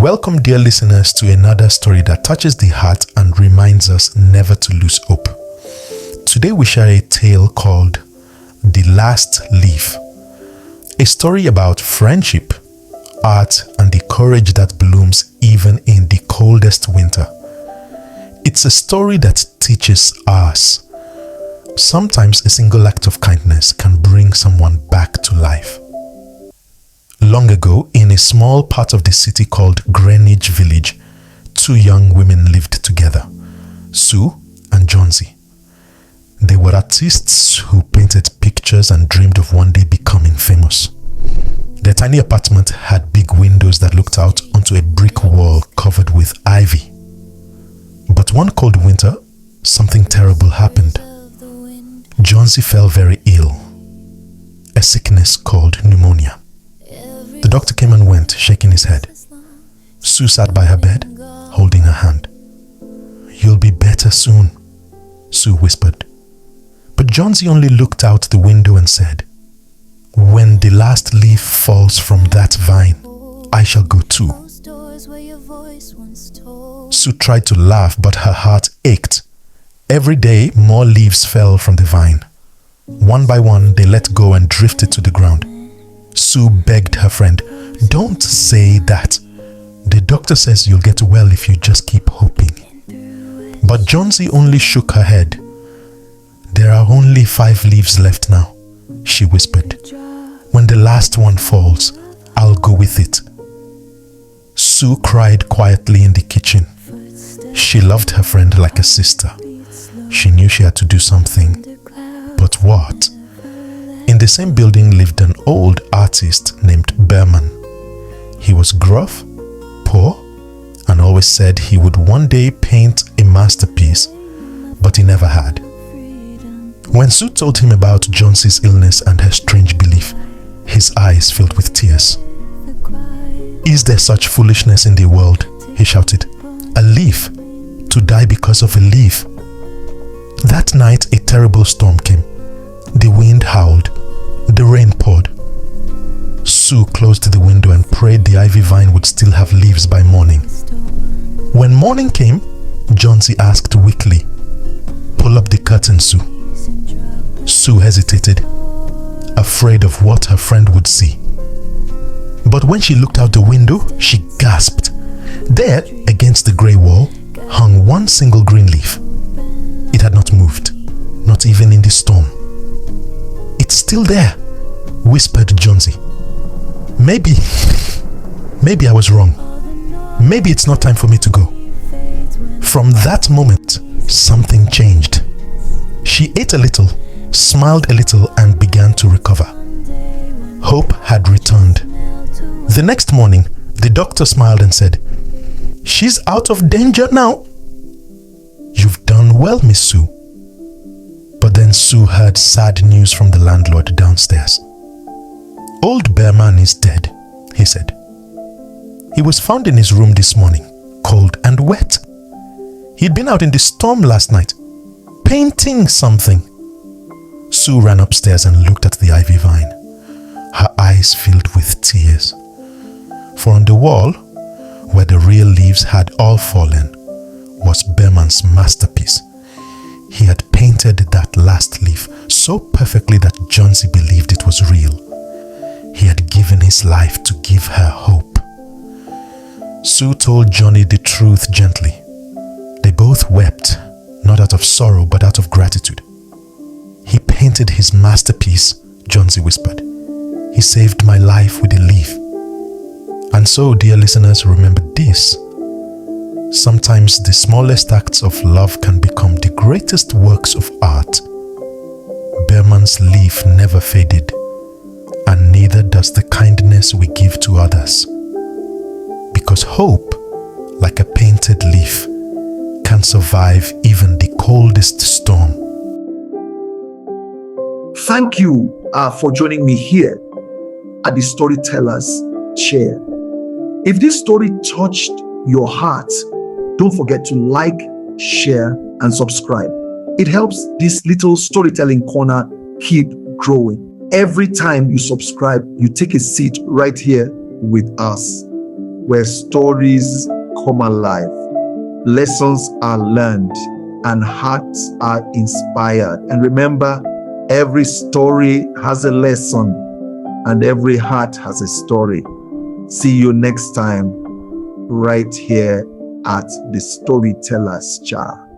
Welcome, dear listeners, to another story that touches the heart and reminds us never to lose hope. Today we share a tale called The Last Leaf, a story about friendship, art, and the courage that blooms even in the coldest winter. It's a story that teaches us sometimes a single act of kindness can bring someone back to life. Long ago, in a small part of the city called Greenwich Village, two young women lived together, Sue and Jonesy. They were artists who painted pictures and dreamed of one day becoming famous. Their tiny apartment had big windows that looked out onto a brick wall covered with ivy. But one cold winter, something terrible happened. Jonesy fell very ill, a sickness called pneumonia. The doctor came and went, shaking his head. Sue sat by her bed, holding her hand. "You'll be better soon," Sue whispered. But Jonesy only looked out the window and said, "When the last leaf falls from that vine, I shall go too." Sue tried to laugh, but her heart ached. Every day, more leaves fell from the vine. One by one, they let go and drifted to the ground. Sue begged her friend, "Don't say that. The doctor says you'll get well if you just keep hoping." But Jonesy only shook her head. "There are only 5 leaves left now," she whispered. "When the last one falls, I'll go with it." Sue cried quietly in the kitchen. She loved her friend like a sister. She knew she had to do something. But what? In the same building lived an old artist named Berman. He was gruff, poor, and always said he would one day paint a masterpiece, but he never had. When Sue told him about Jonesy's illness and her strange belief, his eyes filled with tears. "Is there such foolishness in the world?" he shouted. "A leaf, to die because of a leaf." That night, a terrible storm came. The wind howled. The rain poured. Sue closed the window and prayed the ivy vine would still have leaves by morning. When morning came, Jonesy asked weakly, "Pull up the curtain, Sue." Sue hesitated, afraid of what her friend would see. But when she looked out the window, she gasped. There, against the grey wall, hung one single green leaf. It had not moved, not even in the storm. "It's still there," whispered Jonesy. Maybe I was wrong. Maybe it's not time for me to go." From that moment, something changed. She ate a little, smiled a little, and began to recover. Hope had returned. The next morning, the doctor smiled and said, "She's out of danger now." "You've done well, Miss Sue." But then Sue heard sad news from the landlord downstairs. "Old Bearman is dead," he said. "He was found in his room this morning, cold and wet. He'd been out in the storm last night, painting something." Sue ran upstairs and looked at the ivy vine, her eyes filled with tears. For on the wall, where the real leaves had all fallen, was Bearman's masterpiece. He had painted that last leaf so perfectly that Jonesy believed it was real. He had given his life to give her hope. Sue told Johnny the truth gently. They both wept, not out of sorrow but out of gratitude. "He painted his masterpiece," Jonesy whispered. "He saved my life with a leaf." And so, dear listeners, remember this. Sometimes the smallest acts of love can become the greatest works of art. Bearman's leaf never faded, and neither does the kindness we give to others. Because hope, like a painted leaf, can survive even the coldest storm. Thank you for joining me here at the Storytellers Chair. If this story touched your heart, don't forget to like, share, and subscribe. It helps this little storytelling corner keep growing. Every time you subscribe, you take a seat right here with us. where stories come alive, lessons are learned, and hearts are inspired. And remember, every story has a lesson, and every heart has a story. See you next time, right here at the Storyteller's Jar.